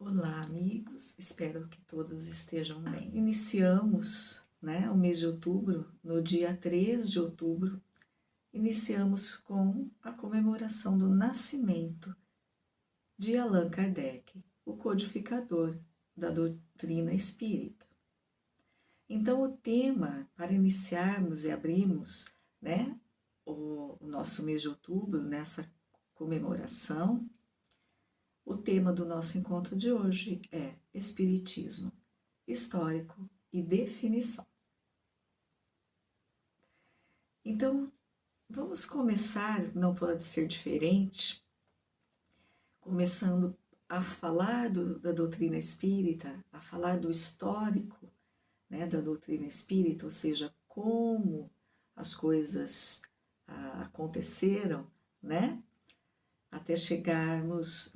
Olá, amigos. Espero que todos estejam bem. Iniciamos, o mês de outubro, no dia 3 de outubro, iniciamos com a comemoração do nascimento de Allan Kardec, o codificador da doutrina espírita. Então, o tema para iniciarmos e abrirmos, o nosso mês de outubro nessa comemoração, o tema do nosso encontro de hoje é Espiritismo, Histórico e Definição. Então, vamos começar, não pode ser diferente, começando a falar da doutrina espírita, a falar do histórico, da doutrina espírita, ou seja, como as coisas aconteceram, até chegarmos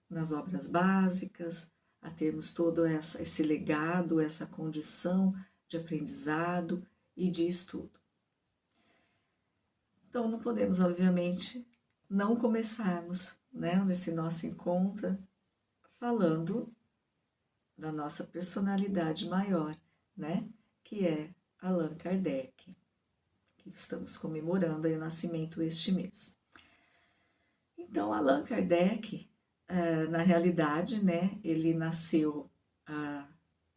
nas obras básicas, a termos todo esse legado, essa condição de aprendizado e de estudo. Então, não podemos, obviamente, não começarmos nesse nosso encontro falando da nossa personalidade maior, que é Allan Kardec, que estamos comemorando aí o nascimento este mês. Então, Allan Kardec, na realidade, ele nasceu,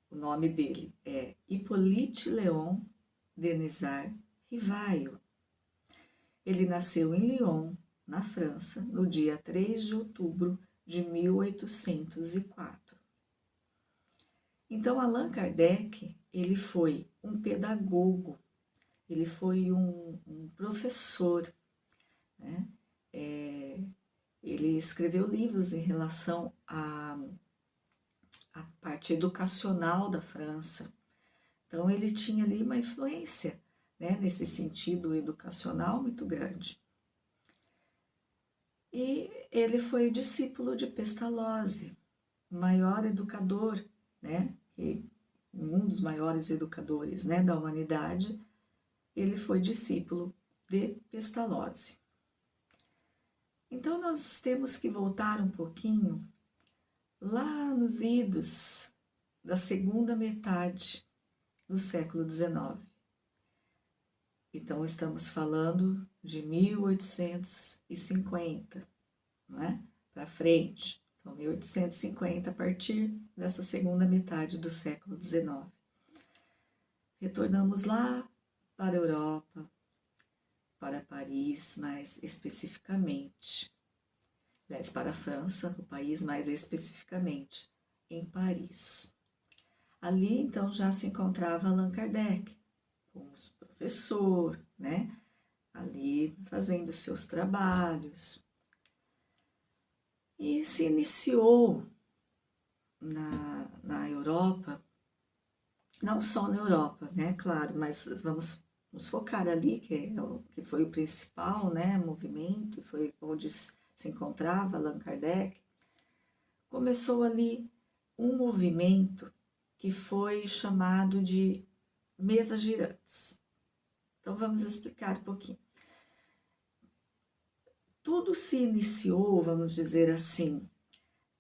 o nome dele é Hippolyte Léon Denisard Rivaio. Ele nasceu em Lyon, na França, no dia 3 de outubro de 1804. Então, Allan Kardec, ele foi um pedagogo, ele foi um professor, ele escreveu livros em relação à parte educacional da França. Então, ele tinha ali uma influência, nesse sentido educacional muito grande. E ele foi discípulo de Pestalozzi, maior educador, um dos maiores educadores, da humanidade. Ele foi discípulo de Pestalozzi. Então, nós temos que voltar um pouquinho lá nos idos da segunda metade do século XIX. Então, estamos falando de 1850, para frente. Então, 1850, a partir dessa segunda metade do século XIX. Retornamos lá para a Europa, para Paris, mais especificamente. Aliás, para a França, o país mais especificamente, em Paris. Ali, então, já se encontrava Allan Kardec, como professor, ali fazendo seus trabalhos. E se iniciou na Europa, não só na Europa, claro, mas vamos nos focar ali, que foi o principal, movimento, foi onde se encontrava Allan Kardec. Começou ali um movimento que foi chamado de mesas girantes. Então, vamos explicar um pouquinho. Tudo se iniciou, vamos dizer assim,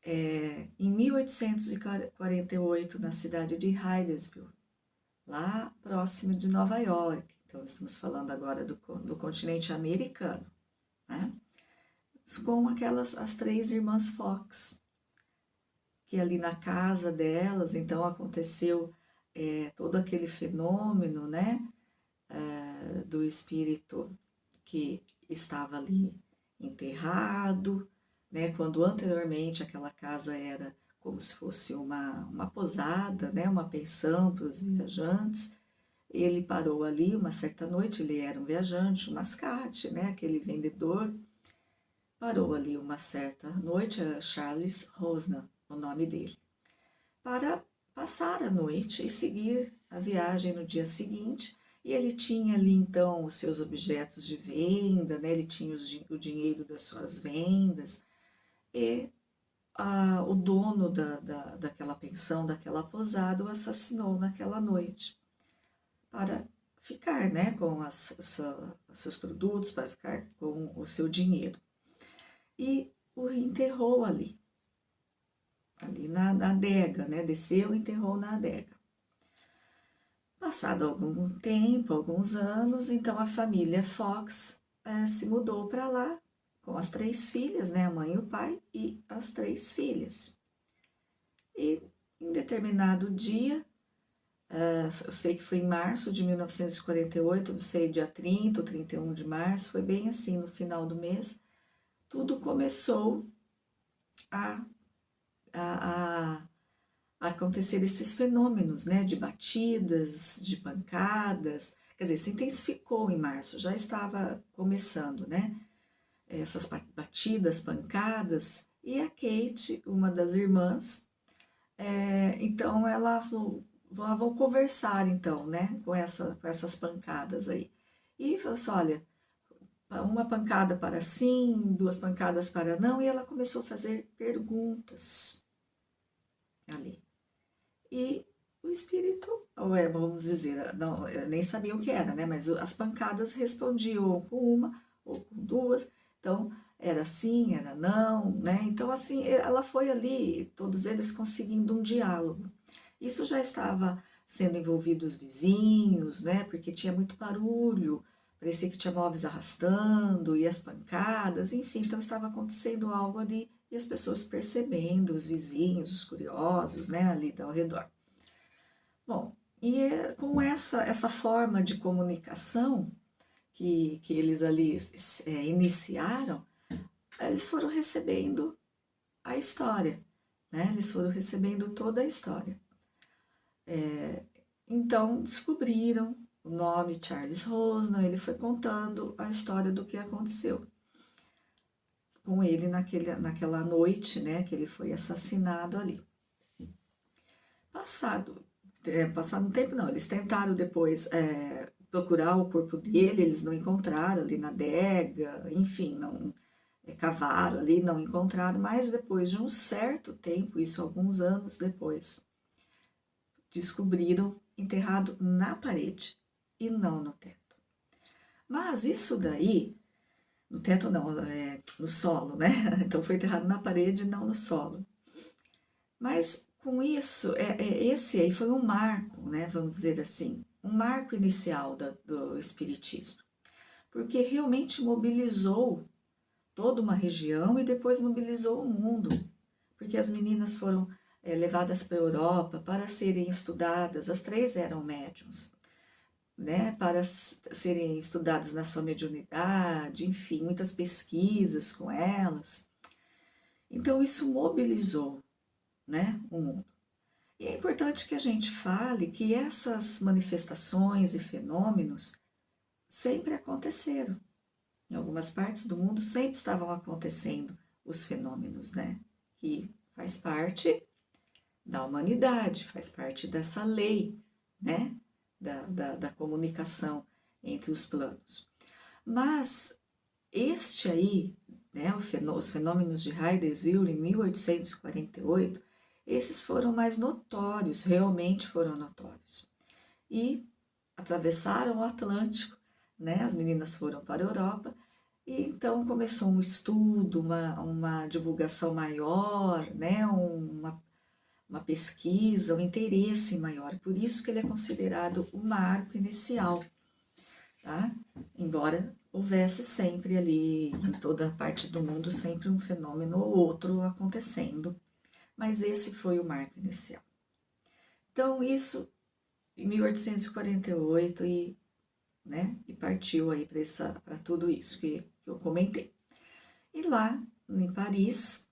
em 1848, na cidade de Hydesville, lá próximo de Nova York. Então, estamos falando agora do continente americano, com as três irmãs Fox, que ali na casa delas, então, aconteceu todo aquele fenômeno, do espírito que estava ali enterrado, quando anteriormente aquela casa era como se fosse uma posada, uma pensão para os viajantes. Ele parou ali uma certa noite, ele era um viajante, um mascate, aquele vendedor, parou ali uma certa noite, Charles Rosnan, o nome dele, para passar a noite e seguir a viagem no dia seguinte. E ele tinha ali, então, os seus objetos de venda, ele tinha o dinheiro das suas vendas, e o dono daquela pensão, daquela posada, o assassinou naquela noite, para ficar com os seus produtos, para ficar com o seu dinheiro. E o enterrou ali. ali na adega, né? Desceu e enterrou na adega. Passado algum tempo, alguns anos, então a família Fox se mudou para lá com as 3 filhas, né? A mãe e o pai e as 3 filhas. E em determinado dia, eu sei que foi em março de 1948, não sei, dia 30 ou 31 de março, foi bem assim, no final do mês, tudo começou a, a acontecer esses fenômenos, né, de batidas, de pancadas, quer dizer, se intensificou em março, já estava começando, né, essas batidas, pancadas, e a Kate, uma das irmãs, então ela falou, vamos conversar então, né, com essas pancadas aí. E falou assim, olha, uma pancada para sim, 2 pancadas para não, e ela começou a fazer perguntas ali. E o espírito, vamos dizer, não, eu nem sabia o que era, né? Mas as pancadas respondiam ou com uma ou com 2. Então, era sim, era não, né? Então, assim, ela foi ali, todos eles conseguindo um diálogo. Isso já estava sendo envolvido os vizinhos, né? Porque tinha muito barulho, parecia que tinha móveis arrastando e as pancadas, enfim, então estava acontecendo algo ali e as pessoas percebendo, os vizinhos, os curiosos, né, ali ao redor. Bom, e com essa forma de comunicação que eles ali iniciaram, eles foram recebendo a história, né? Eles foram recebendo toda a história. Então descobriram o nome Charles Rosnan, ele foi contando a história do que aconteceu com ele naquela noite, né, que ele foi assassinado ali. Passado um tempo não, eles tentaram depois procurar o corpo dele, eles não encontraram ali na adega, enfim, não cavaram ali, não encontraram, mas depois de um certo tempo, isso alguns anos depois, descobriram enterrado na parede e não no teto. Mas isso daí, no teto não, no solo, né? Então foi enterrado na parede e não no solo. Mas com isso, esse aí foi um marco, né? Vamos dizer assim, um marco inicial do Espiritismo, porque realmente mobilizou toda uma região e depois mobilizou o mundo, porque as meninas foram levadas para a Europa para serem estudadas, as 3 eram médiums, né, para serem estudadas na sua mediunidade, enfim, muitas pesquisas com elas. Então isso mobilizou, né, o mundo. E é importante que a gente fale que essas manifestações e fenômenos sempre aconteceram. Em algumas partes do mundo sempre estavam acontecendo os fenômenos, né, que faz parte da humanidade, faz parte dessa lei, né, da comunicação entre os planos. Mas este aí, né, os fenômenos de Hydesville em 1848, esses foram mais notórios, realmente foram notórios. E atravessaram o Atlântico, né, as meninas foram para a Europa, e então começou um estudo, uma divulgação maior, né, uma pesquisa, um interesse maior. Por isso que ele é considerado o marco inicial, tá? Embora houvesse sempre ali, em toda parte do mundo, sempre um fenômeno ou outro acontecendo, mas esse foi o marco inicial. Então, isso em 1848 né, e partiu aí para tudo isso que eu comentei. E lá, em Paris,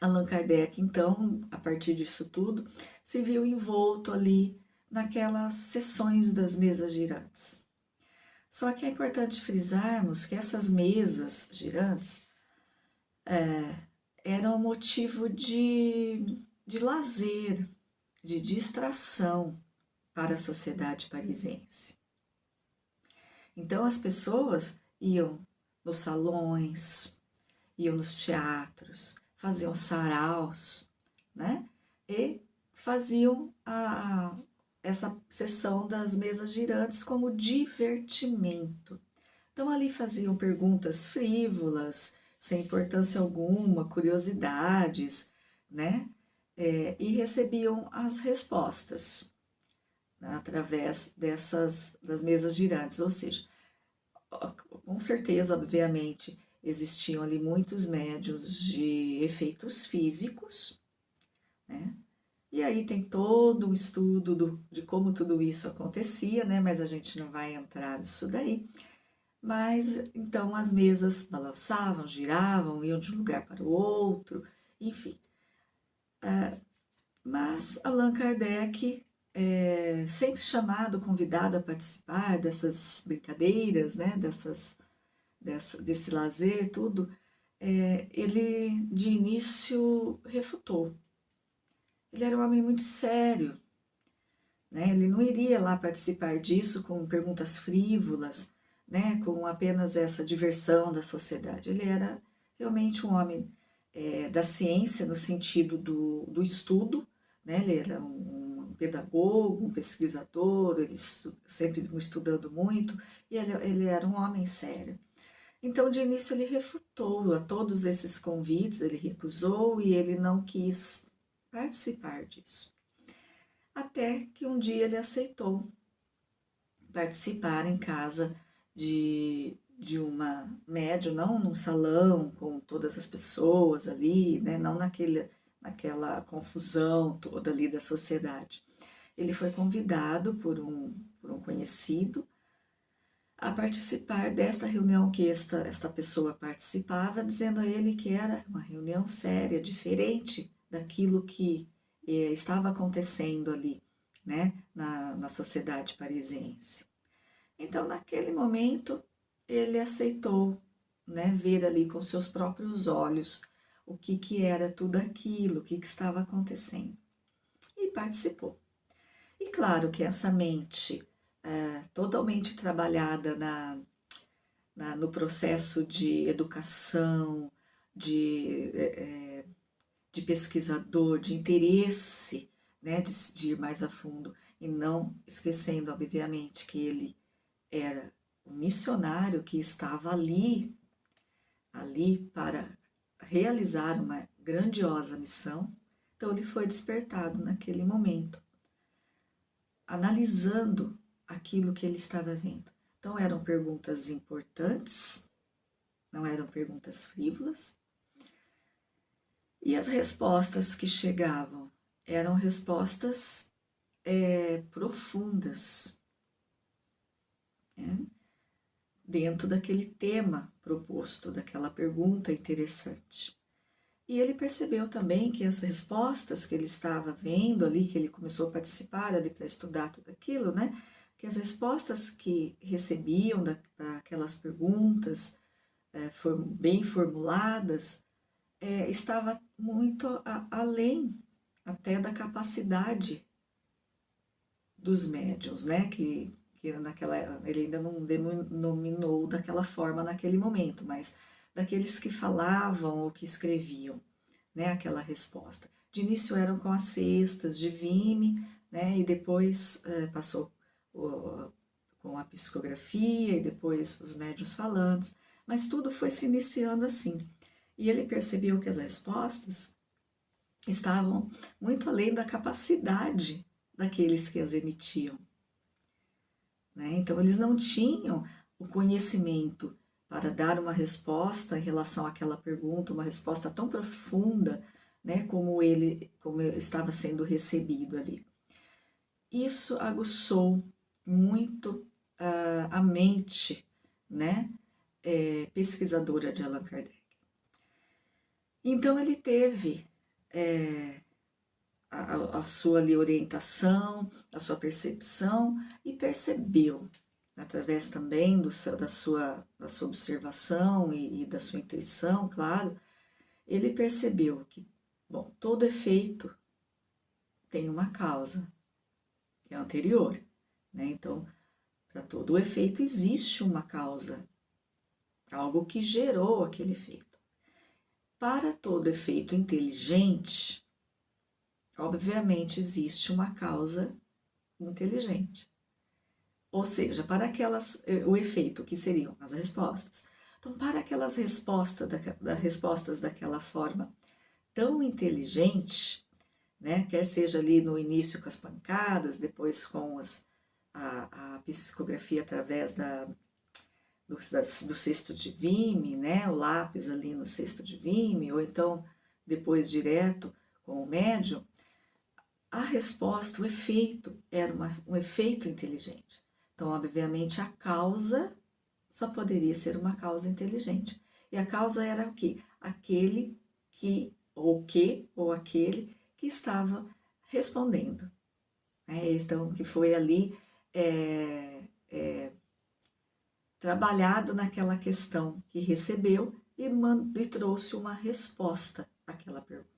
Allan Kardec, então, a partir disso tudo, se viu envolto ali naquelas sessões das mesas girantes. Só que é importante frisarmos que essas mesas girantes eram motivo de lazer, de distração para a sociedade parisiense. Então as pessoas iam nos salões, iam nos teatros, faziam saraus, né? E faziam essa sessão das mesas girantes como divertimento. Então ali faziam perguntas frívolas, sem importância alguma, curiosidades, né? E recebiam as respostas, né, através das mesas girantes, ou seja, com certeza, obviamente, existiam ali muitos médiuns de efeitos físicos, né? E aí tem todo o estudo de como tudo isso acontecia, né? Mas a gente não vai entrar nisso daí. Mas então as mesas balançavam, giravam, iam de um lugar para o outro, enfim. Mas Allan Kardec, sempre chamado, convidado a participar dessas brincadeiras, né? Desse lazer, tudo, ele de início refutou. Ele era um homem muito sério, né? Ele não iria lá participar disso com perguntas frívolas, né? Com apenas essa diversão da sociedade. Ele era realmente um homem da ciência, no sentido do estudo, né? Ele era um pedagogo, um pesquisador, ele sempre estudando muito, e ele era um homem sério. Então, de início, ele refutou a todos esses convites, ele recusou e ele não quis participar disso. Até que um dia ele aceitou participar em casa de uma médium, não num salão com todas as pessoas ali, né? Não naquela confusão toda ali da sociedade. Ele foi convidado por um conhecido a participar desta reunião que esta pessoa participava, dizendo a ele que era uma reunião séria, diferente daquilo que estava acontecendo ali, né, na sociedade parisiense. Então, naquele momento, ele aceitou, né, ver ali com seus próprios olhos o que era tudo aquilo, o que estava acontecendo. E participou. E claro que essa mente totalmente trabalhada no processo de educação, de pesquisador, de interesse, né, de ir mais a fundo, e não esquecendo, obviamente, que ele era um missionário que estava ali para realizar uma grandiosa missão. Então ele foi despertado naquele momento, analisando aquilo que ele estava vendo. Então eram perguntas importantes, não eram perguntas frívolas, e as respostas que chegavam eram respostas profundas, né? Dentro daquele tema proposto, daquela pergunta interessante. E ele percebeu também que as respostas que ele estava vendo ali, que ele começou a participar ali para estudar tudo aquilo, né? Que as respostas que recebiam daquelas perguntas bem formuladas, estava muito além até da capacidade dos médiuns, né? Que ele ainda não denominou daquela forma naquele momento, mas daqueles que falavam ou que escreviam, né? Aquela resposta. De início eram com as cestas de vime, né? E depois passou com a psicografia e depois os médiuns falantes, mas tudo foi se iniciando assim. E ele percebeu que as respostas estavam muito além da capacidade daqueles que as emitiam, né? Então, eles não tinham o conhecimento para dar uma resposta em relação àquela pergunta, uma resposta tão profunda, né, como estava sendo recebido ali. Isso aguçou muito a mente, né, pesquisadora de Allan Kardec. Então ele teve a sua ali, orientação, a sua percepção e percebeu, através também da sua observação e da sua intuição, claro, ele percebeu que, bom, todo efeito tem uma causa, que é anterior, né? Então, para todo efeito existe uma causa, algo que gerou aquele efeito. Para todo efeito inteligente, obviamente existe uma causa inteligente. Ou seja, para o efeito que seriam as respostas. Então, para aquelas respostas daquela forma tão inteligente, né, quer seja ali no início com as pancadas, depois com a psicografia através do cesto de Vimy, né, o lápis ali no cesto de Vimy, ou então depois direto com o médium, a resposta, o efeito, era um efeito inteligente. Então, obviamente, a causa só poderia ser uma causa inteligente. E a causa era o quê? Aquele que, ou aquele que estava respondendo. Então, que foi ali trabalhado naquela questão que recebeu e trouxe uma resposta àquela pergunta.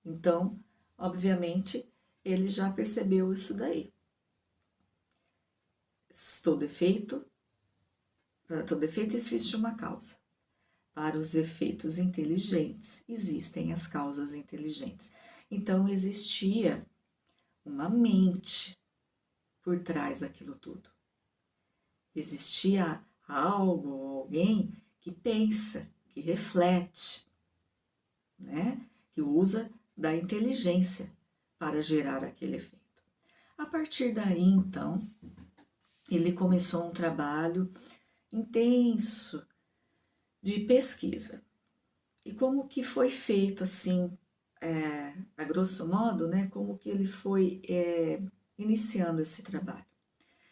Então, obviamente, ele já percebeu isso daí. Para todo efeito existe uma causa. Para os efeitos inteligentes, existem as causas inteligentes. Então, existia uma mente por trás daquilo tudo. Existia algo ou alguém que pensa, que reflete, né? Que usa da inteligência para gerar aquele efeito. A partir daí, então, ele começou um trabalho intenso de pesquisa. E como que foi feito assim, a grosso modo, né? Como que ele foi iniciando esse trabalho?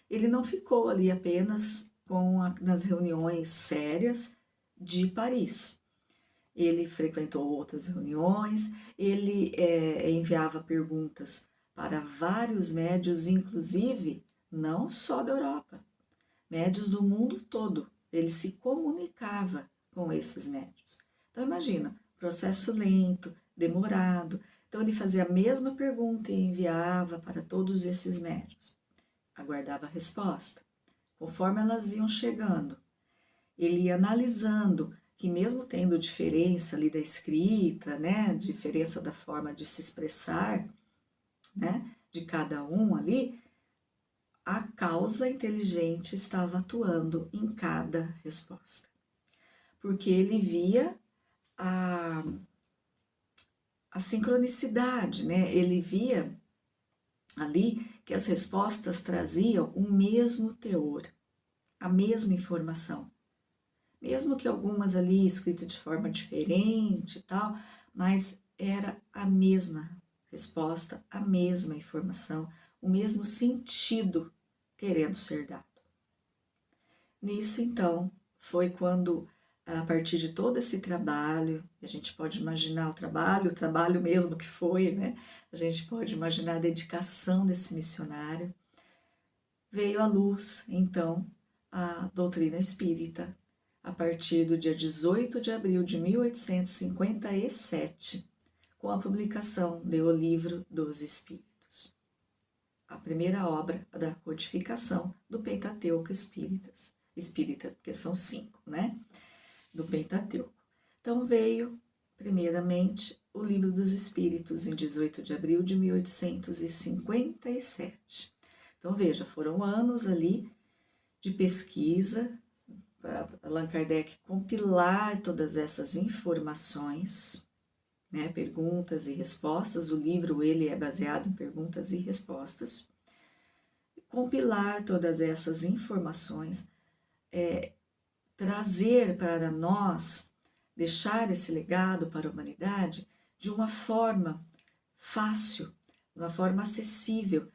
Ele não ficou ali apenas nas reuniões sérias de Paris. Ele frequentou outras reuniões, ele enviava perguntas para vários médios, inclusive não só da Europa, médios do mundo todo. Ele se comunicava com esses médios. Então imagina, processo lento, demorado. Então ele fazia a mesma pergunta e enviava para todos esses médios. Aguardava a resposta. Conforme elas iam chegando, ele ia analisando que mesmo tendo diferença ali da escrita, né, diferença da forma de se expressar, né, de cada um ali, a causa inteligente estava atuando em cada resposta. Porque ele via a sincronicidade, né, ele via ali que as respostas traziam o mesmo teor, a mesma informação. Mesmo que algumas ali escritas de forma diferente e tal, mas era a mesma resposta, a mesma informação, o mesmo sentido querendo ser dado. Nisso, então, foi quando, a partir de todo esse trabalho, a gente pode imaginar o trabalho mesmo que foi, né? A gente pode imaginar a dedicação desse missionário. Veio à luz, então, a doutrina espírita, a partir do dia 18 de abril de 1857, com a publicação de O Livro dos Espíritos, a primeira obra da codificação do Pentateuco espírita, porque são 5, né, do Pentateuco. Então veio, primeiramente, o Livro dos Espíritos, em 18 de abril de 1857. Então veja, foram anos ali de pesquisa, para Allan Kardec compilar todas essas informações, né, perguntas e respostas. O livro ele é baseado em perguntas e respostas. Compilar todas essas informações, trazer para nós, deixar esse legado para a humanidade de uma forma fácil, de uma forma acessível,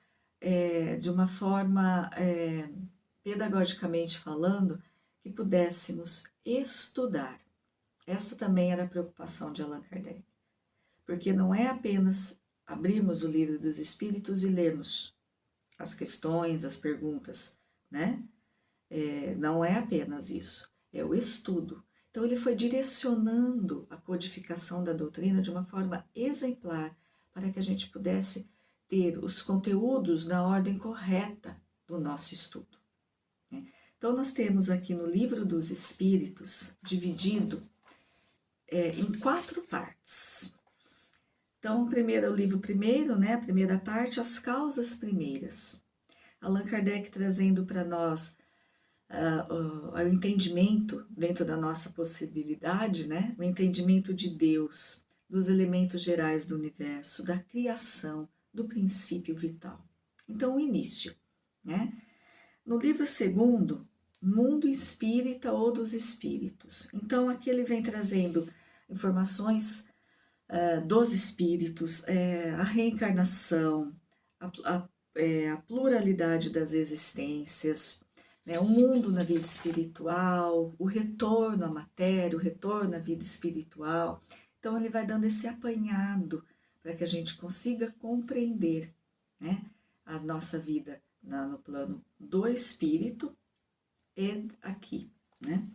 de uma forma pedagogicamente falando, que pudéssemos estudar. Essa também era a preocupação de Allan Kardec. Porque não é apenas abrirmos o Livro dos Espíritos e lermos as questões, as perguntas, né? Não é apenas isso, é o estudo. Então ele foi direcionando a codificação da doutrina de uma forma exemplar para que a gente pudesse ter os conteúdos na ordem correta do nosso estudo. Então, nós temos aqui no Livro dos Espíritos, dividido em 4 partes. Então, o livro primeiro, né, a primeira parte, as causas primeiras. Allan Kardec trazendo para nós o entendimento, dentro da nossa possibilidade, né, o entendimento de Deus dos elementos gerais do universo, da criação, do princípio vital. Então, o início, né? No livro segundo, Mundo Espírita ou dos Espíritos. Então, aqui ele vem trazendo informações dos espíritos, a reencarnação, a pluralidade das existências, né, o mundo na vida espiritual, o retorno à matéria, o retorno à vida espiritual. Então, ele vai dando esse apanhado para que a gente consiga compreender, né, a nossa vida no plano do espírito e aqui, né?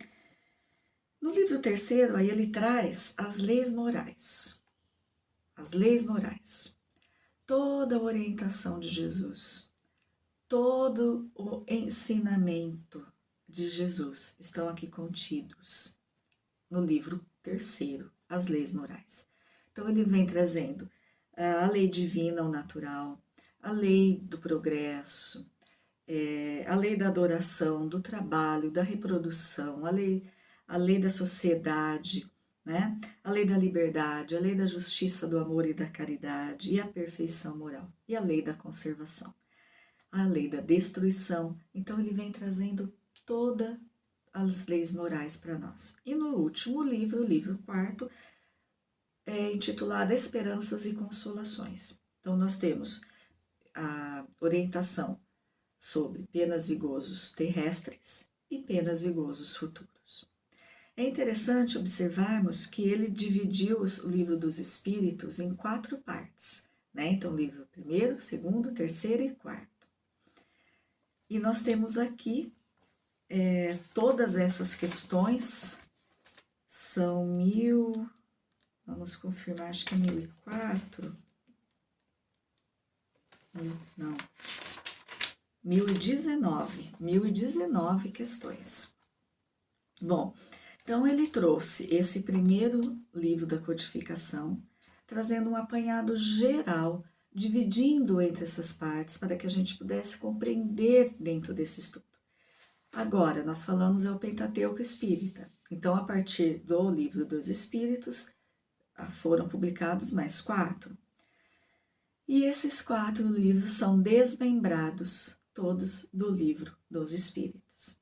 No livro terceiro, aí ele traz as leis morais. As leis morais. Toda a orientação de Jesus, todo o ensinamento de Jesus estão aqui contidos no livro terceiro, as leis morais. Então ele vem trazendo a lei divina ou natural, a lei do progresso, a lei da adoração, do trabalho, da reprodução, a lei da sociedade, né? A lei da liberdade, a lei da justiça, do amor e da caridade, e a perfeição moral, e a lei da conservação, a lei da destruição. Então ele vem trazendo todas as leis morais para nós. E no último livro, o livro quarto, é intitulado Esperanças e Consolações. Então nós temos a orientação sobre penas e gozos terrestres e penas e gozos futuros. É interessante observarmos que ele dividiu o livro dos Espíritos em 4 partes, né? Então, livro primeiro, segundo, terceiro e quarto. E nós temos aqui todas essas questões, são vamos confirmar, acho que é 1004, não, 1019 questões. Bom, então ele trouxe esse primeiro livro da codificação, trazendo um apanhado geral, dividindo entre essas partes para que a gente pudesse compreender dentro desse estudo. Agora, nós falamos o Pentateuco Espírita. Então, a partir do livro dos Espíritos, foram publicados mais 4. E esses 4 livros são desmembrados, todos do livro dos Espíritos.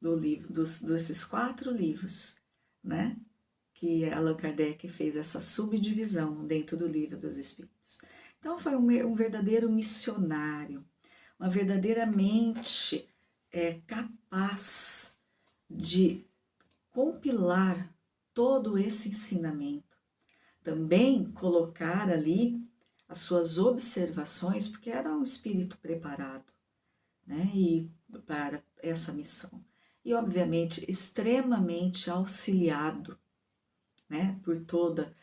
Desses 4 livros, né? Que Allan Kardec fez essa subdivisão dentro do livro dos Espíritos. Então, foi um verdadeiro missionário, uma verdadeira mente capaz de compilar todo esse ensinamento. Também colocar ali as suas observações, porque era um espírito preparado, né, e para essa missão. E, obviamente, extremamente auxiliado, né, por toda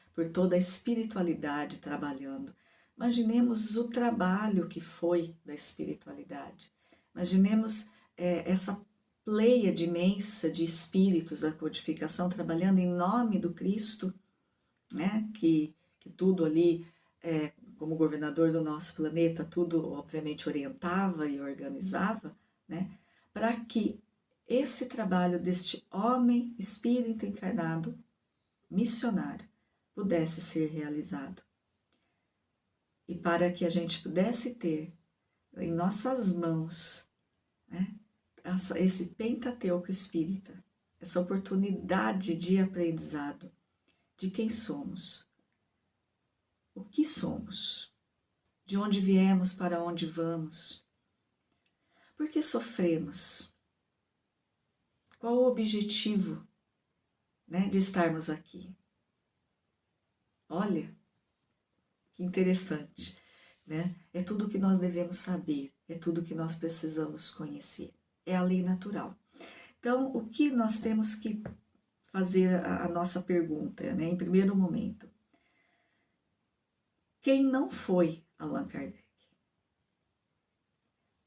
a espiritualidade trabalhando. Imaginemos o trabalho que foi da espiritualidade. Imaginemos essa pleiade imensa de espíritos da codificação trabalhando em nome do Cristo, né, que tudo ali, como governador do nosso planeta, tudo obviamente orientava e organizava, né, para que esse trabalho deste homem espírito encarnado, missionário, pudesse ser realizado. E para que a gente pudesse ter em nossas mãos, né, esse Pentateuco Espírita, essa oportunidade de aprendizado de quem somos, o que somos, de onde viemos, para onde vamos, por que sofremos, qual o objetivo, né, de estarmos aqui. Olha, que interessante, né? É tudo que nós devemos saber, é tudo que nós precisamos conhecer, é a lei natural. Então, o que nós temos que fazer a nossa pergunta, né, em primeiro momento? Quem não foi Allan Kardec?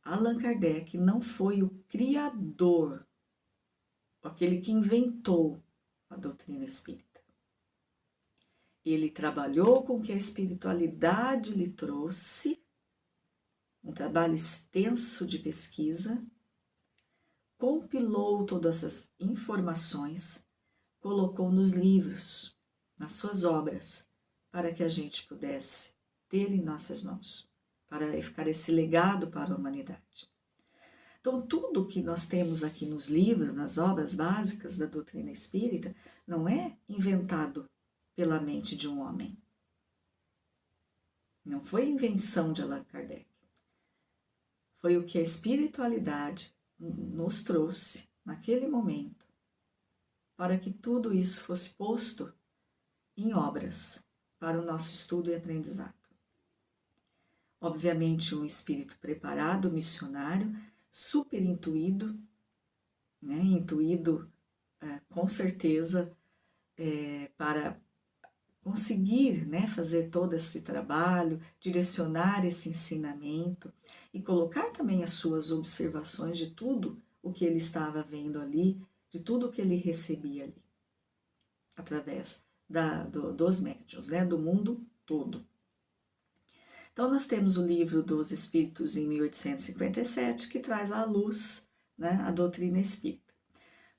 Allan Kardec não foi o criador, aquele que inventou a doutrina espírita. Ele trabalhou com o que a espiritualidade lhe trouxe, um trabalho extenso de pesquisa, compilou todas essas informações, colocou nos livros, nas suas obras, para que a gente pudesse ter em nossas mãos, para ficar esse legado para a humanidade. Então, tudo que nós temos aqui nos livros, nas obras básicas da doutrina espírita, não é inventado pela mente de um homem. Não foi invenção de Allan Kardec. Foi o que a espiritualidade nos trouxe naquele momento, para que tudo isso fosse posto em obras para o nosso estudo e aprendizado. Obviamente, um espírito preparado, missionário, super intuído, né? Intuído com certeza para conseguir, né, fazer todo esse trabalho, direcionar esse ensinamento e colocar também as suas observações de tudo o que ele estava vendo ali, de tudo o que ele recebia ali, através dos médiuns, né, do mundo todo. Então, nós temos o livro dos Espíritos em 1857, que traz à luz, né, a doutrina espírita.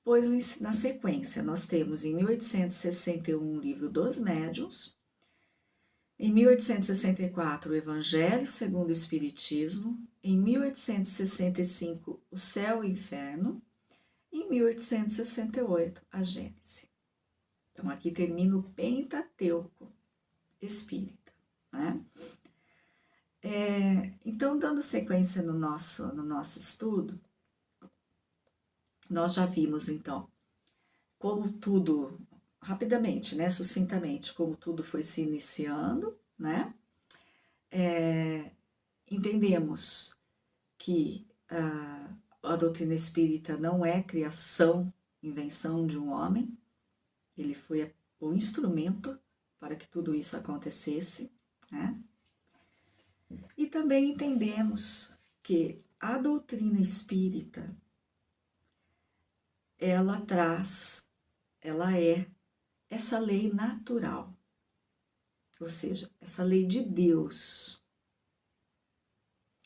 Pois, na sequência, nós temos em 1861 o livro dos Médiuns, em 1864 o Evangelho segundo o Espiritismo, em 1865 o Céu e o Inferno, e em 1868 a Gênese. Então, aqui termina o Pentateuco espírita, né? Então, dando sequência no nosso estudo, nós já vimos, então, como tudo, rapidamente, né, sucintamente, como tudo foi se iniciando, né? Entendemos que a doutrina espírita não é criação, invenção de um homem, ele foi o instrumento para que tudo isso acontecesse, né? E também entendemos que a doutrina espírita, ela é essa lei natural, ou seja, essa lei de Deus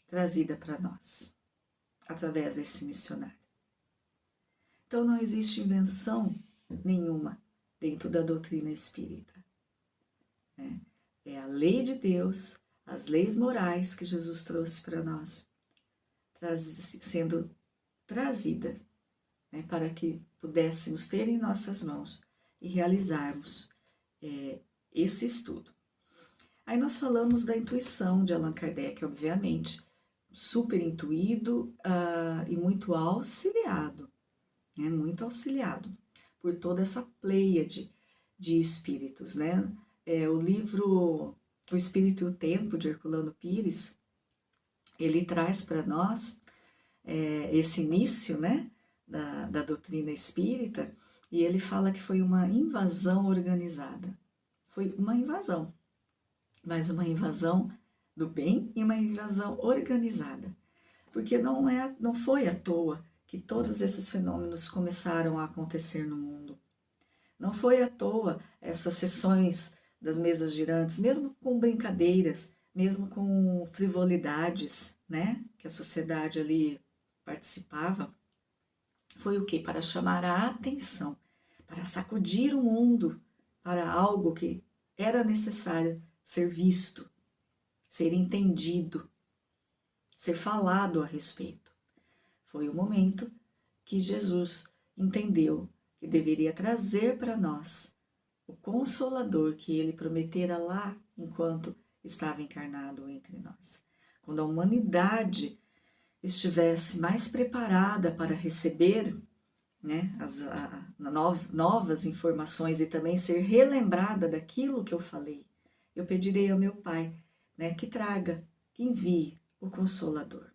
trazida para nós, através desse missionário. Então, não existe invenção nenhuma dentro da doutrina espírita. É a lei de Deus, as leis morais que Jesus trouxe para nós, sendo trazida, né, para que pudéssemos ter em nossas mãos e realizarmos esse estudo. Aí nós falamos da intuição de Allan Kardec, obviamente, super intuído e muito auxiliado, né, muito auxiliado por toda essa pleiade de espíritos, né? O livro O Espírito e o Tempo, de Herculano Pires, ele traz para nós esse início, né, da doutrina espírita, e ele fala que foi uma invasão organizada. Foi uma invasão, mas uma invasão do bem e uma invasão organizada. Porque não foi à toa que todos esses fenômenos começaram a acontecer no mundo. Não foi à toa essas sessões das mesas girantes, mesmo com brincadeiras, mesmo com frivolidades, né, que a sociedade ali participava, foi o quê? Para chamar a atenção, para sacudir o mundo para algo que era necessário ser visto, ser entendido, ser falado a respeito. Foi o momento que Jesus entendeu que deveria trazer para nós o Consolador que ele prometera lá enquanto estava encarnado entre nós. Quando a humanidade estivesse mais preparada para receber, né, novas informações e também ser relembrada daquilo que eu falei, eu pedirei ao meu Pai, né, que traga, que envie o Consolador,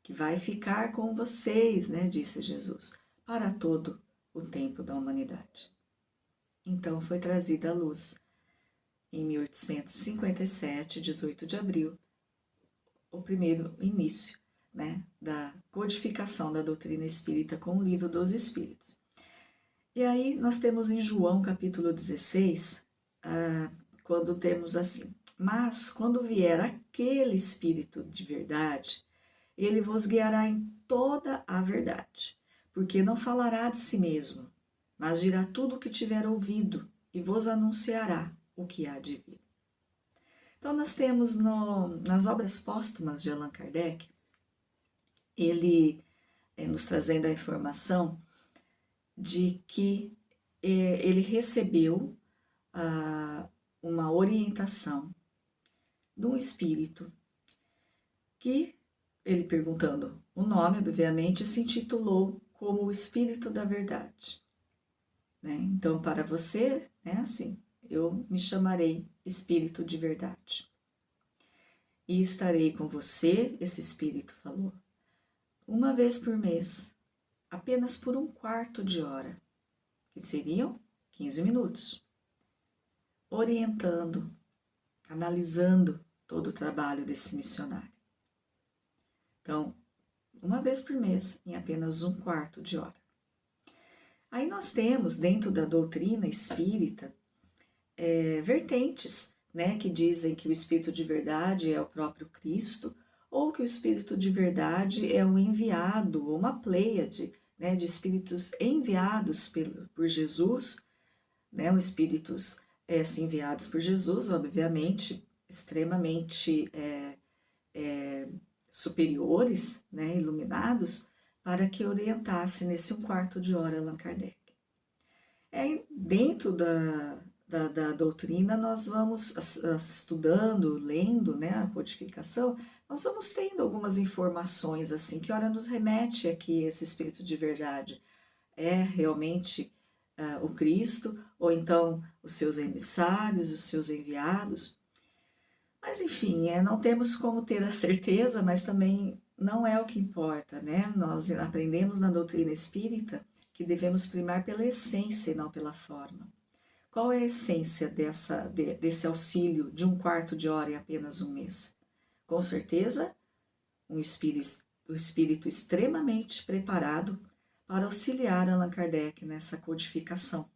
que vai ficar com vocês, né, disse Jesus, para todo o tempo da humanidade. Então foi trazida à luz, em 1857, 18 de abril, o primeiro início, né, da codificação da doutrina espírita com o Livro dos Espíritos. E aí nós temos em João capítulo 16, quando temos assim: mas quando vier aquele Espírito de verdade, ele vos guiará em toda a verdade, porque não falará de si mesmo, mas dirá tudo o que tiver ouvido e vos anunciará o que há de vir. Então, nós temos nas obras póstumas de Allan Kardec, ele nos trazendo a informação de que ele recebeu uma orientação de um espírito que, ele perguntando o nome, obviamente, se intitulou como o Espírito da Verdade. Né? Então, para você, é assim, eu me chamarei Espírito de Verdade. E estarei com você, esse Espírito falou, uma vez por mês, apenas por 1/4 de hora, que seriam 15 minutos, orientando, analisando todo o trabalho desse missionário. Então, uma vez por mês, em apenas 1/4 de hora. Aí nós temos, dentro da doutrina espírita, vertentes, né, que dizem que o Espírito de Verdade é o próprio Cristo, ou que o Espírito de Verdade é um enviado, ou uma pleiade, né, de espíritos enviados por Jesus, né, os espíritos assim, enviados por Jesus, obviamente, extremamente superiores, né, iluminados, para que orientasse nesse 1/4 de hora Allan Kardec. Dentro da doutrina, nós vamos estudando, lendo, né, a codificação, nós vamos tendo algumas informações assim, que ora nos remete a que esse Espírito de Verdade é realmente o Cristo, ou então os seus emissários, os seus enviados. Mas enfim, não temos como ter a certeza, mas também não é o que importa, né? Nós aprendemos na doutrina espírita que devemos primar pela essência e não pela forma. Qual é a essência desse auxílio de 1/4 de hora em apenas um mês? Com certeza, o espírito extremamente preparado para auxiliar Allan Kardec nessa codificação.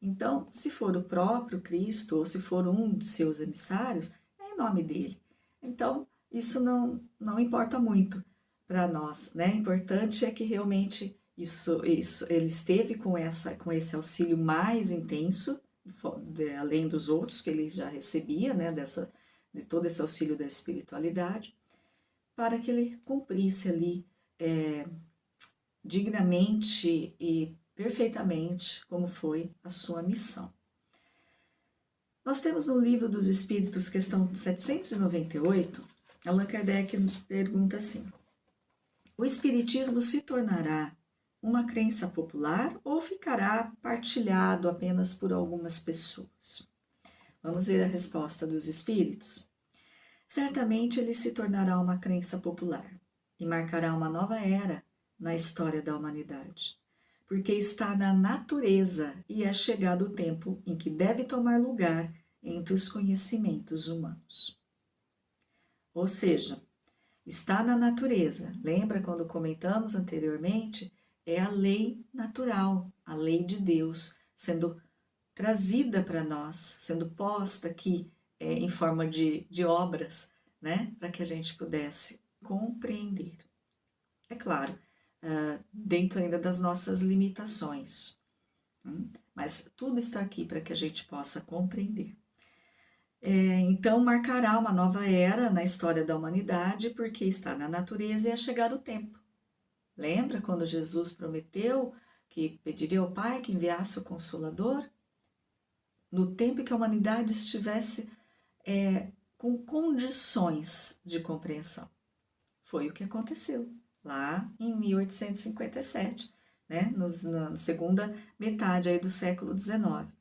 Então, se for o próprio Cristo ou se for um de seus emissários, é em nome dele. Então, isso não importa muito para nós, né? O importante é que realmente ele esteve com esse auxílio mais intenso, além dos outros que ele já recebia, né? De todo esse auxílio da espiritualidade, para que ele cumprisse ali dignamente e perfeitamente como foi a sua missão. Nós temos no Livro dos Espíritos, questão 798, Allan Kardec pergunta assim: o Espiritismo se tornará uma crença popular ou ficará partilhado apenas por algumas pessoas? Vamos ver a resposta dos Espíritos. Certamente ele se tornará uma crença popular e marcará uma nova era na história da humanidade, porque está na natureza e é chegado o tempo em que deve tomar lugar entre os conhecimentos humanos. Ou seja, está na natureza. Lembra quando comentamos anteriormente? É a lei natural, a lei de Deus, sendo trazida para nós, sendo posta aqui em forma de obras, né? Para que a gente pudesse compreender. É claro, dentro ainda das nossas limitações. Mas tudo está aqui para que a gente possa compreender. Então, marcará uma nova era na história da humanidade, porque está na natureza e é chegado o tempo. Lembra quando Jesus prometeu que pediria ao Pai que enviasse o Consolador? No tempo em que a humanidade estivesse com condições de compreensão. Foi o que aconteceu lá em 1857, né, na segunda metade aí do século XIX.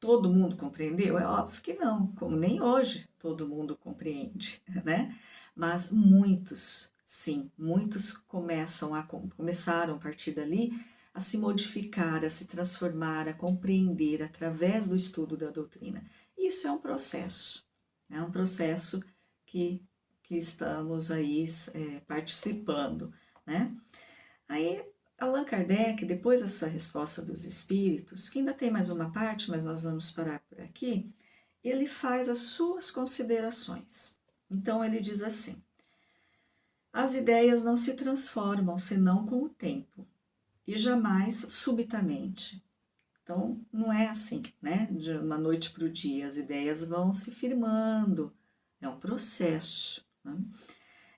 Todo mundo compreendeu? É óbvio que não, como nem hoje todo mundo compreende, né? Mas muitos, sim, muitos começaram a partir dali a se modificar, a se transformar, a compreender através do estudo da doutrina. Isso é um processo que estamos aí participando, né? Aí, Allan Kardec, depois dessa resposta dos espíritos, que ainda tem mais uma parte, mas nós vamos parar por aqui, ele faz as suas considerações. Então, ele diz assim: as ideias não se transformam senão com o tempo, e jamais subitamente. Então, não é assim, né? De uma noite para o dia, as ideias vão se firmando, é um processo, né?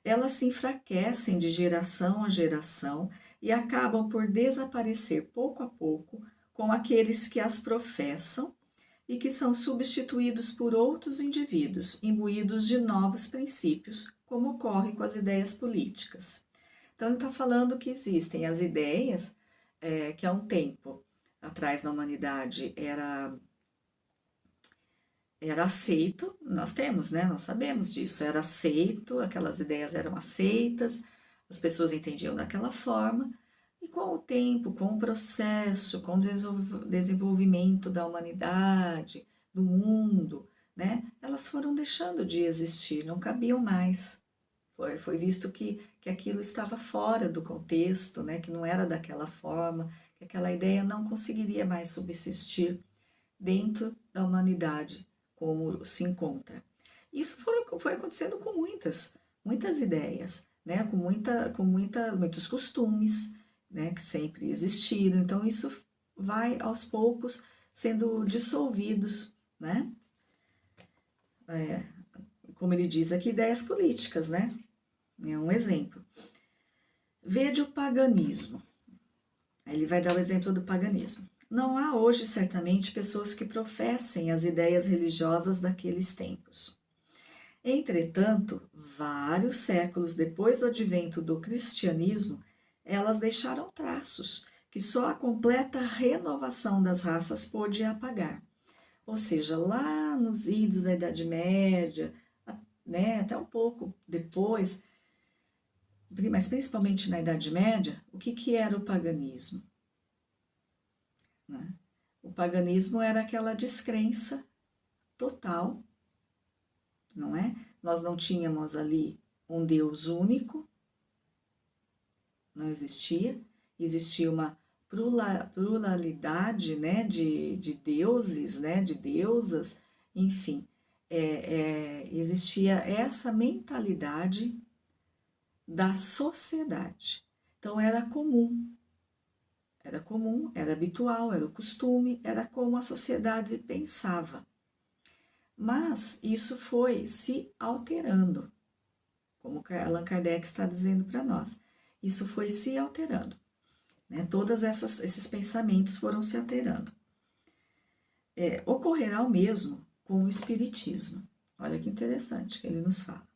Elas se enfraquecem de geração a geração e acabam por desaparecer pouco a pouco com aqueles que as professam e que são substituídos por outros indivíduos, imbuídos de novos princípios, como ocorre com as ideias políticas. Então, ele está falando que existem as ideias que há um tempo atrás na humanidade era aceito, nós temos, né? Nós sabemos disso, era aceito, aquelas ideias eram aceitas, as pessoas entendiam daquela forma, e com o tempo, com o processo, com o desenvolvimento da humanidade, do mundo, né? Elas foram deixando de existir, não cabiam mais. Foi visto que aquilo estava fora do contexto, né? Que não era daquela forma, que aquela ideia não conseguiria mais subsistir dentro da humanidade como se encontra. Isso foi acontecendo com muitas ideias, né? Muitos costumes, né? Que sempre existiram. Então isso vai aos poucos sendo dissolvidos, né? Como ele diz aqui, ideias políticas, né? É um exemplo. Vede o paganismo. Aí ele vai dar o exemplo do paganismo. Não há hoje, certamente, pessoas que professem as ideias religiosas daqueles tempos. Entretanto, vários séculos depois do advento do cristianismo, elas deixaram traços que só a completa renovação das raças pôde apagar. Ou seja, lá nos idos da Idade Média, né, até um pouco depois, mas principalmente na Idade Média, o que era o paganismo? Né? O paganismo era aquela descrença total, não é? Nós não tínhamos ali um Deus único, não existia, existia uma pluralidade, né, de deuses, né, de deusas, enfim, existia essa mentalidade da sociedade. Então era comum, era habitual, era o costume, era como a sociedade pensava. Mas isso foi se alterando, como Allan Kardec está dizendo para nós. Isso foi se alterando, né? Todos esses pensamentos foram se alterando. Ocorrerá o mesmo com o Espiritismo. Olha que interessante que ele nos fala.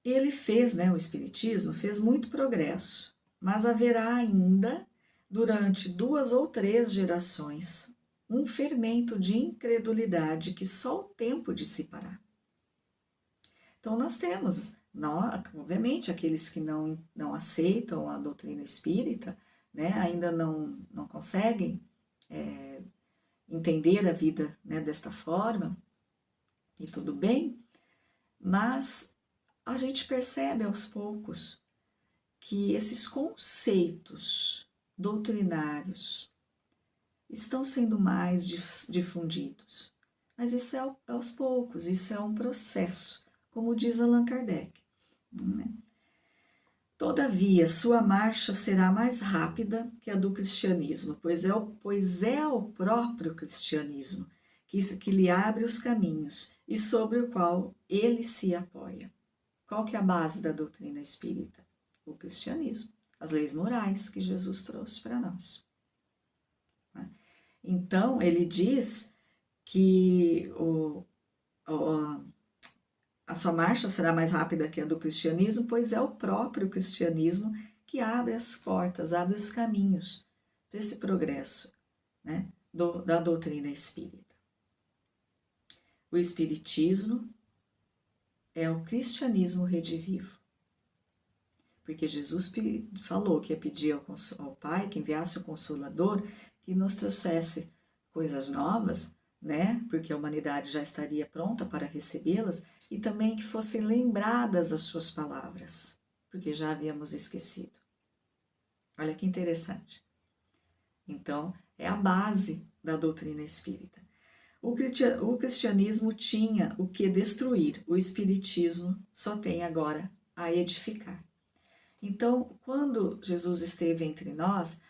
Ele fez, né, o Espiritismo fez muito progresso, mas haverá ainda, durante 2 ou 3 gerações, um fermento de incredulidade que só o tempo dissipará. Então, nós temos, obviamente, aqueles que não aceitam a doutrina espírita, né, ainda não conseguem entender a vida, né, desta forma, e tudo bem, mas a gente percebe aos poucos que esses conceitos doutrinários estão sendo mais difundidos. Mas isso é aos poucos, isso é um processo, como diz Allan Kardec. Né? Todavia, sua marcha será mais rápida que a do cristianismo, pois é o próprio cristianismo que lhe abre os caminhos e sobre o qual ele se apoia. Qual que é a base da doutrina espírita? O cristianismo, as leis morais que Jesus trouxe para nós. Então, ele diz que a sua marcha será mais rápida que a do cristianismo, pois é o próprio cristianismo que abre as portas, abre os caminhos para esse progresso, né, da doutrina espírita. O espiritismo é o cristianismo redivivo. Porque Jesus falou que ia pedir ao Pai que enviasse o Consolador, que nos trouxesse coisas novas, né? Porque a humanidade já estaria pronta para recebê-las, e também que fossem lembradas as suas palavras, porque já havíamos esquecido. Olha que interessante. Então, é a base da doutrina espírita. O cristianismo tinha o que destruir, o espiritismo só tem agora a edificar. Então, quando Jesus esteve entre nós,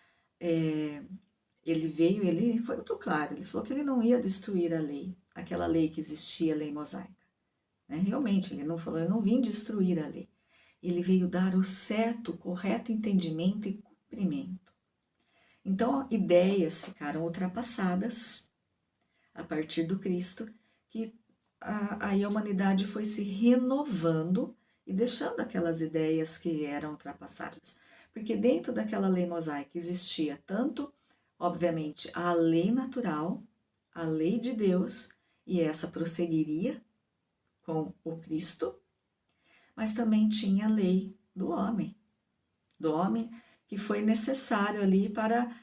ele veio, ele foi muito claro, ele falou que ele não ia destruir a lei, aquela lei que existia, a lei mosaica. Né? Realmente, ele não falou, eu não vim destruir a lei. Ele veio dar o certo, o correto entendimento e cumprimento. Então, ideias ficaram ultrapassadas a partir do Cristo, que aí a humanidade foi se renovando e deixando aquelas ideias que eram ultrapassadas. Porque dentro daquela lei mosaica existia tanto, obviamente, a lei natural, a lei de Deus, e essa prosseguiria com o Cristo, mas também tinha a lei do homem que foi necessário ali para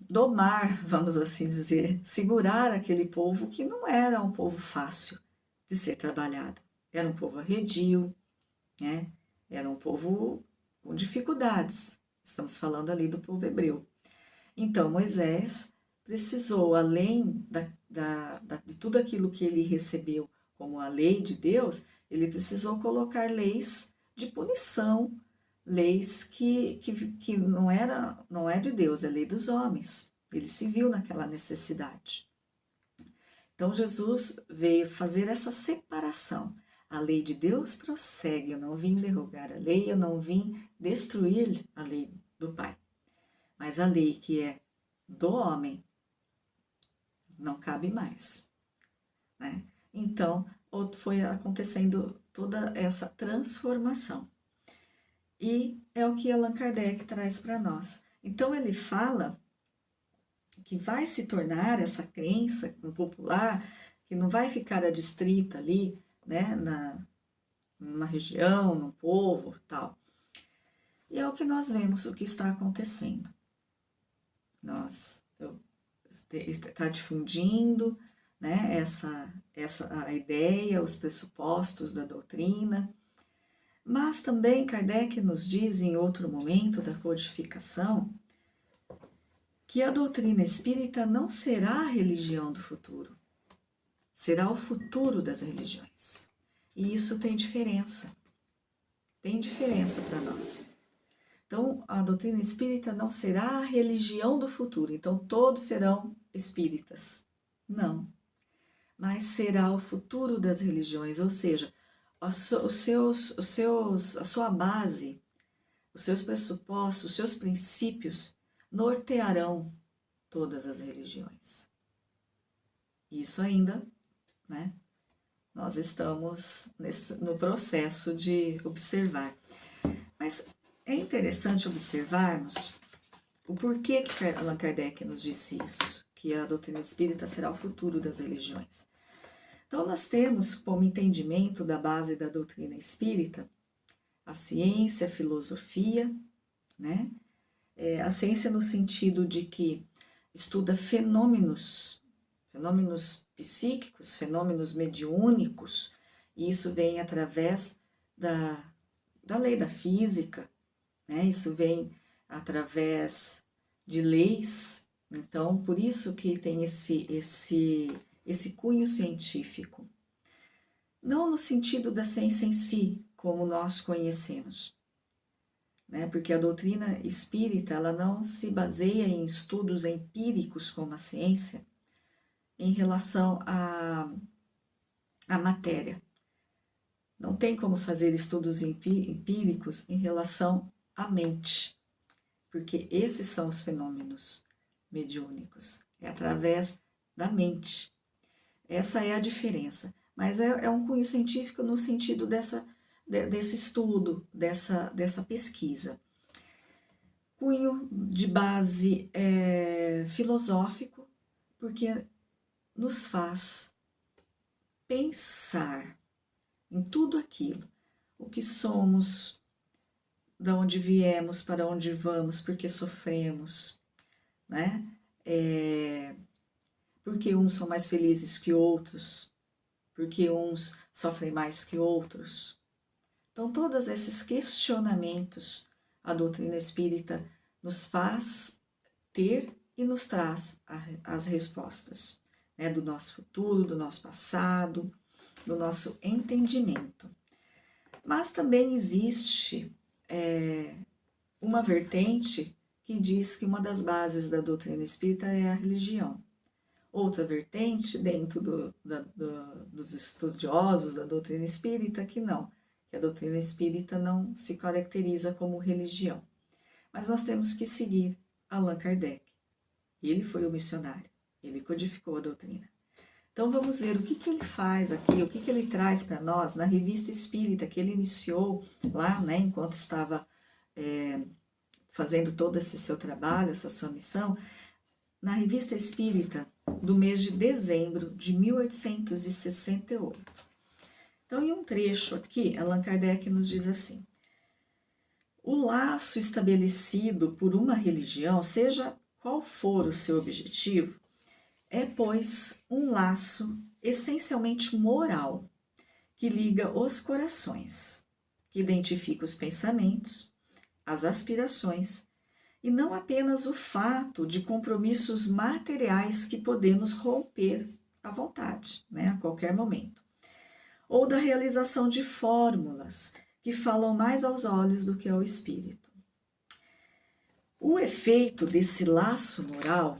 domar, vamos assim dizer, segurar aquele povo que não era um povo fácil de ser trabalhado. Era um povo arredio, né? Era um povo com dificuldades. Estamos falando ali do povo hebreu. Então, Moisés precisou, além de tudo aquilo que ele recebeu como a lei de Deus, ele precisou colocar leis de punição, leis que não é de Deus, é lei dos homens. Ele se viu naquela necessidade. Então, Jesus veio fazer essa separação. A lei de Deus prossegue, eu não vim derrubar a lei, eu não vim destruir a lei do Pai. Mas a lei que é do homem não cabe mais. Né? Então, foi acontecendo toda essa transformação. E é o que Allan Kardec traz para nós. Então, ele fala que vai se tornar essa crença popular, que não vai ficar adstrita ali, né, numa região, num povo, tal. E é o que nós vemos, o que está acontecendo. Está difundindo, né, a ideia, os pressupostos da doutrina, mas também Kardec nos diz em outro momento da codificação que a doutrina espírita não será a religião do futuro, será o futuro das religiões. E isso tem diferença para nós. Então, a doutrina espírita não será a religião do futuro, então todos serão espíritas. Não. Mas será o futuro das religiões, ou seja, a sua base, os seus pressupostos, os seus princípios nortearão todas as religiões. Isso ainda, né? Nós estamos no processo de observar. Mas é interessante observarmos o porquê que Allan Kardec nos disse isso, que a doutrina espírita será o futuro das religiões. Então, nós temos como entendimento da base da doutrina espírita a ciência, a filosofia, né? A ciência no sentido de que estuda fenômenos psíquicos, fenômenos mediúnicos, e isso vem através da lei da física, né? Isso vem através de leis, então por isso que tem esse cunho científico. Não no sentido da ciência em si, como nós conhecemos, né? Porque a doutrina espírita ela não se baseia em estudos empíricos como a ciência em relação à matéria. Não tem como fazer estudos empíricos em relação à mente, porque esses são os fenômenos mediúnicos, é através da mente. Essa é a diferença, mas é um cunho científico no sentido desse estudo, dessa pesquisa. Cunho de base filosófico, porque nos faz pensar em tudo aquilo, o que somos, de onde viemos, para onde vamos, porque sofremos, né? Porque uns são mais felizes que outros, porque uns sofrem mais que outros. Então, todos esses questionamentos a doutrina espírita nos faz ter e nos traz as respostas, né, do nosso futuro, do nosso passado, do nosso entendimento. Mas também existe uma vertente que diz que uma das bases da doutrina espírita é a religião. Outra vertente, dentro dos estudiosos da doutrina espírita, que não, que a doutrina espírita não se caracteriza como religião. Mas nós temos que seguir Allan Kardec. Ele foi o missionário, ele codificou a doutrina. Então vamos ver o que ele faz aqui, o que ele traz para nós na revista espírita que ele iniciou lá, né, enquanto estava fazendo todo esse seu trabalho, essa sua missão, na revista espírita do mês de dezembro de 1868. Então, em um trecho aqui, Allan Kardec nos diz assim: o laço estabelecido por uma religião, seja qual for o seu objetivo, é, pois, um laço essencialmente moral, que liga os corações, que identifica os pensamentos, as aspirações, e não apenas o fato de compromissos materiais que podemos romper à vontade, né, a qualquer momento, ou da realização de fórmulas que falam mais aos olhos do que ao espírito. O efeito desse laço moral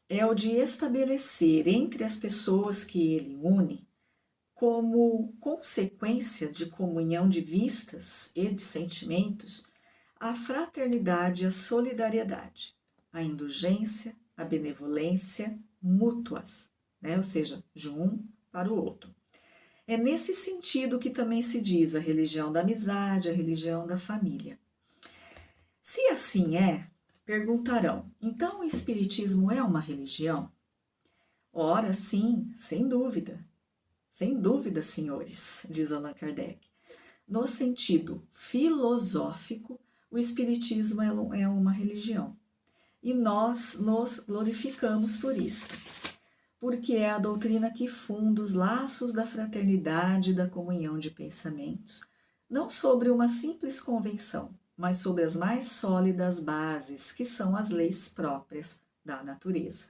é o de estabelecer entre as pessoas que ele une, como consequência de comunhão de vistas e de sentimentos, a fraternidade e a solidariedade, a indulgência, a benevolência mútuas, né? Ou seja, de um para o outro. É nesse sentido que também se diz a religião da amizade, a religião da família. Se assim é, perguntarão, então o Espiritismo é uma religião? Ora, sim, sem dúvida. Sem dúvida, senhores, diz Allan Kardec. No sentido filosófico, o Espiritismo é uma religião. E nós nos glorificamos por isso, porque é a doutrina que funda os laços da fraternidade e da comunhão de pensamentos, não sobre uma simples convenção, mas sobre as mais sólidas bases, que são as leis próprias da natureza.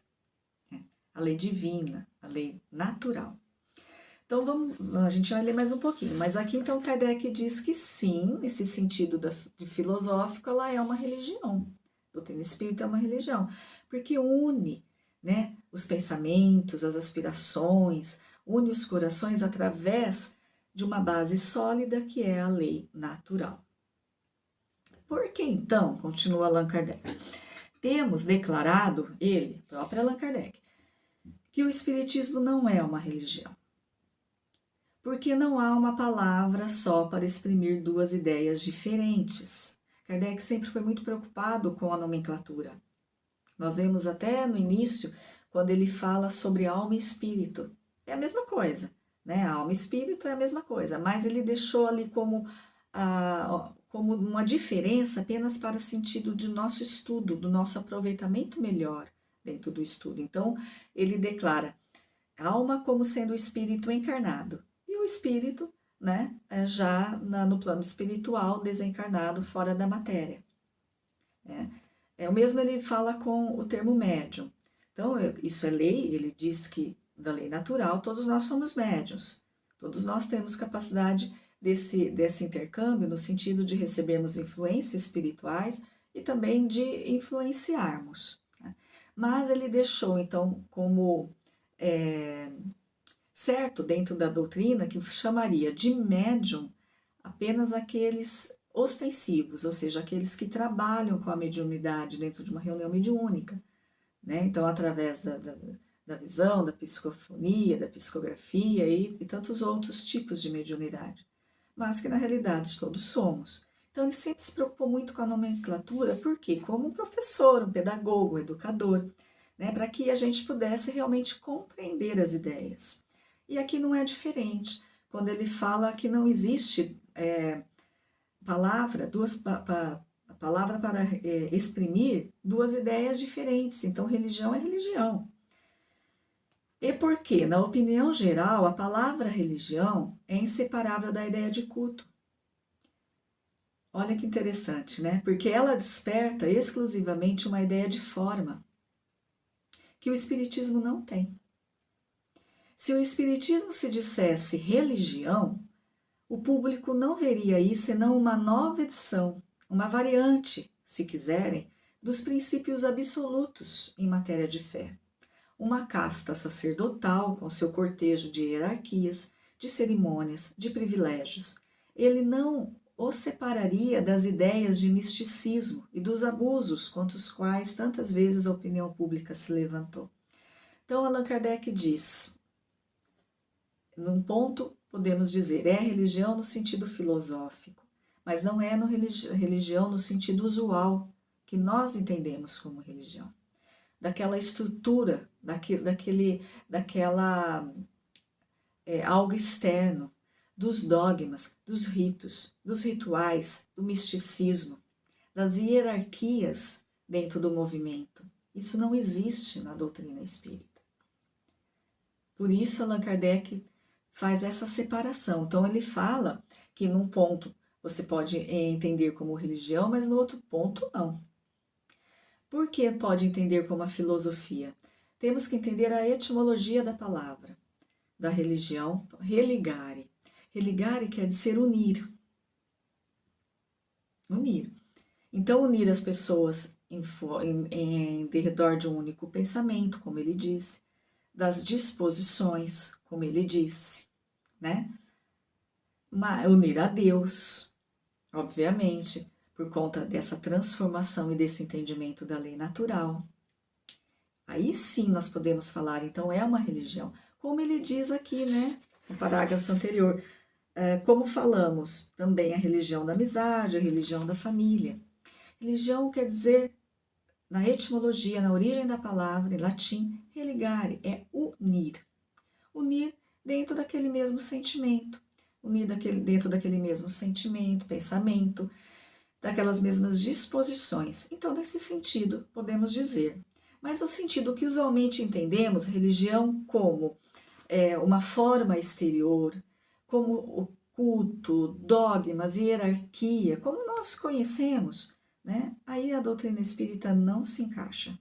A lei divina, a lei natural. Então, a gente vai ler mais um pouquinho, mas aqui então Kardec diz que sim, nesse sentido de filosófico, ela é uma religião. A doutrina espírita é uma religião, porque une, né, os pensamentos, as aspirações, une os corações através de uma base sólida que é a lei natural. Por que então, continua Allan Kardec, temos declarado, ele, próprio Allan Kardec, que o Espiritismo não é uma religião? Porque não há uma palavra só para exprimir duas ideias diferentes. Kardec sempre foi muito preocupado com a nomenclatura. Nós vemos até no início, quando ele fala sobre alma e espírito. É a mesma coisa, né? Alma e espírito é a mesma coisa, mas ele deixou ali como uma diferença apenas para o sentido de nosso estudo, do nosso aproveitamento melhor dentro do estudo. Então, ele declara alma como sendo o espírito encarnado, e o espírito, né, já no plano espiritual, desencarnado, fora da matéria. O mesmo ele fala com o termo médium. Então, isso é lei, ele diz que da lei natural, todos nós somos médiuns. Todos nós temos capacidade desse intercâmbio, no sentido de recebermos influências espirituais e também de influenciarmos. Né? Mas ele deixou, então, como certo dentro da doutrina que chamaria de médium apenas aqueles ostensivos, ou seja, aqueles que trabalham com a mediunidade dentro de uma reunião mediúnica, né? Então, através da visão, da psicofonia, da psicografia e tantos outros tipos de mediunidade, mas que na realidade todos somos. Então, ele sempre se preocupou muito com a nomenclatura, porque como um professor, um pedagogo, um educador, né, para que a gente pudesse realmente compreender as ideias. E aqui não é diferente, quando ele fala que não existe palavra para exprimir duas ideias diferentes, então religião é religião. E porque, na opinião geral, a palavra religião é inseparável da ideia de culto. Olha que interessante, né? Porque ela desperta exclusivamente uma ideia de forma, que o Espiritismo não tem. Se o Espiritismo se dissesse religião, o público não veria aí senão uma nova edição, uma variante, se quiserem, dos princípios absolutos em matéria de fé. Uma casta sacerdotal com seu cortejo de hierarquias, de cerimônias, de privilégios. Ele não o separaria das ideias de misticismo e dos abusos contra os quais tantas vezes a opinião pública se levantou. Então, Allan Kardec diz, num ponto, podemos dizer, é religião no sentido filosófico, mas não é religião no sentido usual, que nós entendemos como religião. Daquela estrutura, algo externo, dos dogmas, dos ritos, dos rituais, do misticismo, das hierarquias dentro do movimento. Isso não existe na doutrina espírita. Por isso, Allan Kardec faz essa separação. Então, ele fala que num ponto você pode entender como religião, mas no outro ponto não. Por que pode entender como a filosofia? Temos que entender a etimologia da palavra, da religião, religare. Religare quer dizer unir. Unir. Então, unir as pessoas em redor de um único pensamento, como ele disse, das disposições, como ele disse, né? Unir a Deus, obviamente, por conta dessa transformação e desse entendimento da lei natural. Aí sim nós podemos falar, então é uma religião. Como ele diz aqui, né, no parágrafo anterior, como falamos, também a religião da amizade, a religião da família. Religião quer dizer, na etimologia, na origem da palavra, em latim, religare, é unir. Unir dentro daquele mesmo sentimento, unir dentro daquele mesmo sentimento, pensamento, daquelas mesmas disposições. Então, nesse sentido, podemos dizer. Mas no sentido que usualmente entendemos, religião como uma forma exterior, como o culto, dogmas, hierarquia, como nós conhecemos, né? Aí a doutrina espírita não se encaixa.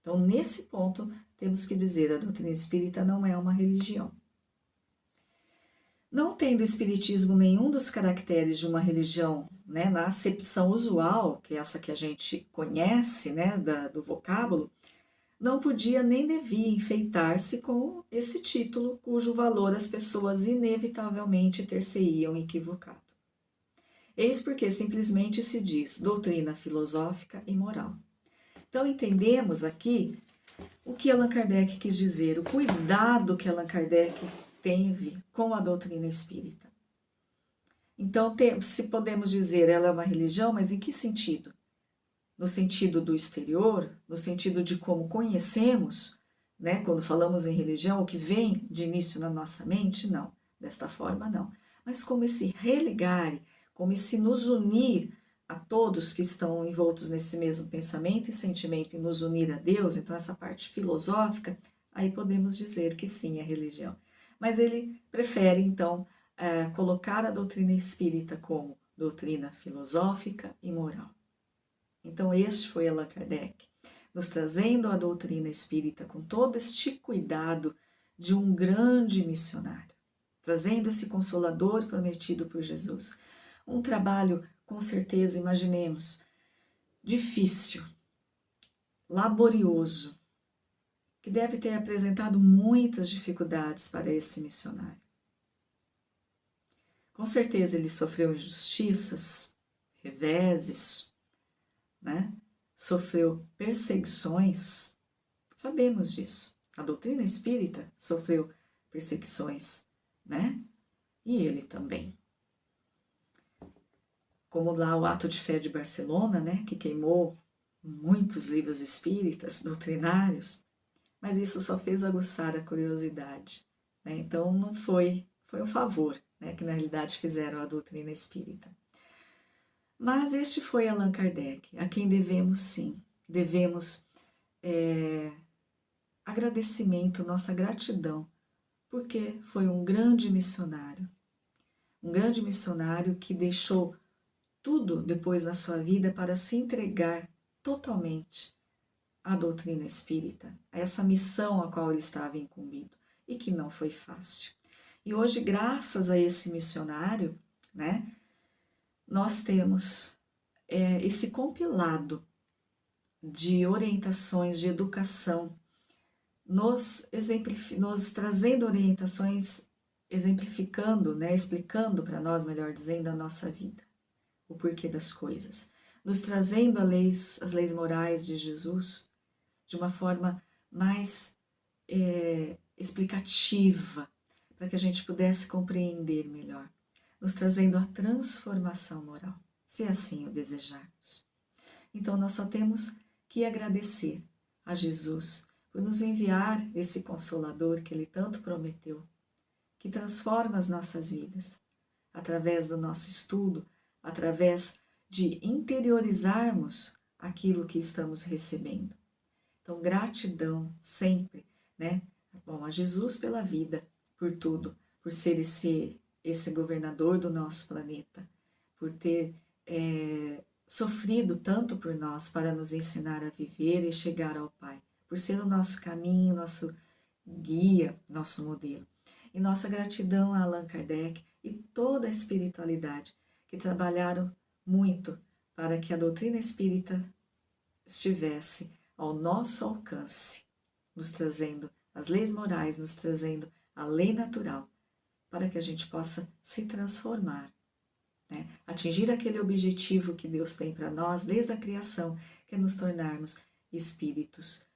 Então, nesse ponto, temos que dizer, a doutrina espírita não é uma religião. Não tendo o espiritismo nenhum dos caracteres de uma religião, né, na acepção usual, que é essa que a gente conhece, né, do vocábulo, não podia nem devia enfeitar-se com esse título, cujo valor as pessoas inevitavelmente ter-se-iam equivocado. Eis porque simplesmente se diz doutrina filosófica e moral. Então entendemos aqui o que Allan Kardec quis dizer, o cuidado que Allan Kardec teve com a doutrina espírita. Então, se podemos dizer ela é uma religião, mas em que sentido? No sentido do exterior, no sentido de como conhecemos, né? Quando falamos em religião, o que vem de início na nossa mente? Não, desta forma não. Mas como esse religare, como esse nos unir a todos que estão envoltos nesse mesmo pensamento e sentimento e nos unir a Deus, então essa parte filosófica, aí podemos dizer que sim, é religião. Mas ele prefere, então, colocar a doutrina espírita como doutrina filosófica e moral. Então, este foi Allan Kardec, nos trazendo a doutrina espírita com todo este cuidado de um grande missionário, trazendo esse consolador prometido por Jesus. Um trabalho, com certeza, imaginemos, difícil, laborioso, que deve ter apresentado muitas dificuldades para esse missionário. Com certeza ele sofreu injustiças, reveses, né? Sofreu perseguições, sabemos disso. A doutrina espírita sofreu perseguições, né? E ele também. Como lá o Ato de Fé de Barcelona, né? Que queimou muitos livros espíritas, doutrinários, mas isso só fez aguçar a curiosidade, né? Então não foi um favor, né? Que na realidade fizeram a doutrina espírita. Mas este foi Allan Kardec, a quem devemos sim, devemos agradecimento, nossa gratidão, porque foi um grande missionário que deixou tudo depois na sua vida para se entregar totalmente à doutrina espírita, a essa missão a qual ele estava incumbido e que não foi fácil. E hoje, graças a esse missionário, né, nós temos esse compilado de orientações, de educação, nos trazendo orientações, exemplificando, né, explicando para nós, melhor dizendo, a nossa vida, o porquê das coisas, nos trazendo as leis morais de Jesus de uma forma mais explicativa, para que a gente pudesse compreender melhor, nos trazendo a transformação moral, se assim o desejarmos. Então nós só temos que agradecer a Jesus por nos enviar esse Consolador que Ele tanto prometeu, que transforma as nossas vidas, através do nosso estudo, através de interiorizarmos aquilo que estamos recebendo. Então, gratidão sempre, né? Bom, a Jesus pela vida, por tudo, por ser esse governador do nosso planeta, por ter sofrido tanto por nós para nos ensinar a viver e chegar ao Pai, por ser o nosso caminho, nosso guia, nosso modelo. E nossa gratidão a Allan Kardec e toda a espiritualidade que trabalharam muito para que a doutrina espírita estivesse ao nosso alcance, nos trazendo as leis morais, nos trazendo a lei natural, para que a gente possa se transformar, né? Atingir aquele objetivo que Deus tem para nós desde a criação, que é nos tornarmos espíritos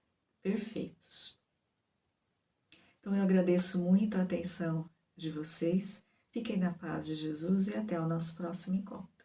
perfeitos. Então eu agradeço muito a atenção de vocês, fiquem na paz de Jesus e até o nosso próximo encontro.